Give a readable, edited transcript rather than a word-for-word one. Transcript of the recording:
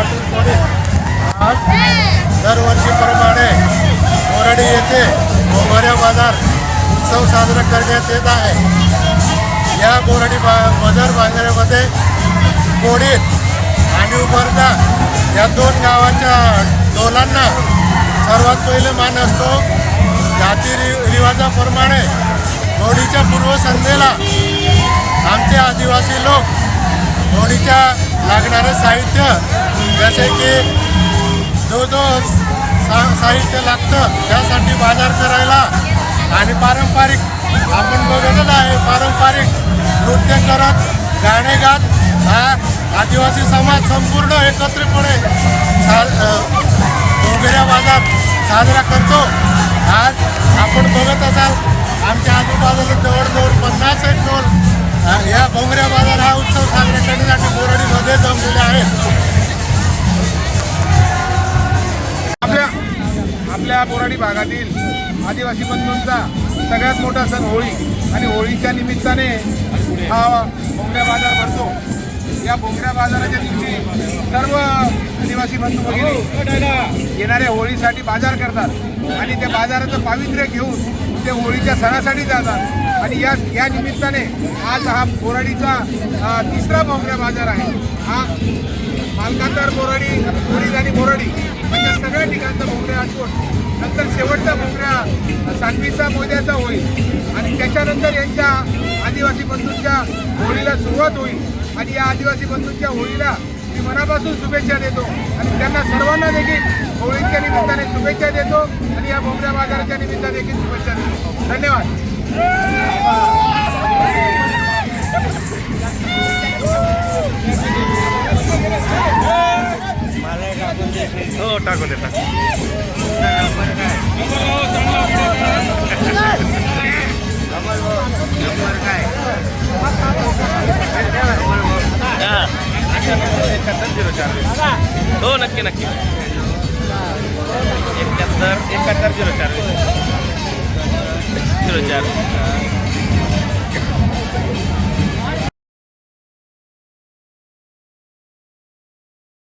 तालुक्यातील कोणी आज दरवर्षीप्रमाणे बोराडी येथे बोंगाऱ्या बाजार उत्सव साजरा करण्यात येत आहे। या बोराडी बाजार बाजारामध्ये कोडीत आणि उबरदा या दोन गावाच्या डोलांना सर्वात पहिले मान असतो। जाती रिवाजाप्रमाणे होळीच्या पूर्वसंध्येला आमचे आदिवासी लोक होळीच्या लागणारे साहित्य जसे की जो साहित्य लागतं त्यासाठी बाजार करायला आणि पारंपरिक आपण बघतच आहे पारंपरिक नृत्य करत गाणे गात हा आदिवासी समाज संपूर्ण एकत्रितपणे बोंगऱ्या बाजार साजरा करतो। आज आपण बघत असाल आमच्या आजूबाजूला जवळजवळ 50 टोल या बोंगऱ्या बाजार हा उत्सव साजरा करण्यासाठी बोराडीमध्ये जमलेले आहेत। आपल्या बोराडी भागातील आदिवासी बंधूंचा सगळ्यात मोठा सण होळी आणि होळीच्या निमित्ताने हा बोंगऱ्या बाजार भरतो। या बोंगऱ्या बाजाराच्या दिवशी सर्व आदिवासी बंधू भगिनी येणाऱ्या होळीसाठी बाजार करतात आणि त्या बाजाराचं पावित्र्य घेऊन ते होळीच्या सणासाठी जातात आणि या निमित्ताने आज हा बोराडीचा तिसरा बोंगऱ्या बाजार आहे। हा मालकांदार बोराडी कोळी आणि बोराडी म्हणजे सगळ्या ठिकाणचा बोंगऱ्या आठवून नंतर शेवटचा बोंगऱ्या सांडवीचा मोद्याचा होईल आणि त्याच्यानंतर यांच्या आदिवासी बंधूंच्या होळीला सुरुवात होईल आणि या आदिवासी बंधूंच्या होळीला मी मनापासून शुभेच्छा देतो आणि त्यांना सर्वांना देखील होळीच्या निमित्ताने शुभेच्छा देतो आणि या बोंगऱ्या बाजाराच्या निमित्ताने देखील शुभेच्छा देतो। धन्यवाद। हो टाकून देतात हो नक्की नक्की 71 71 04 04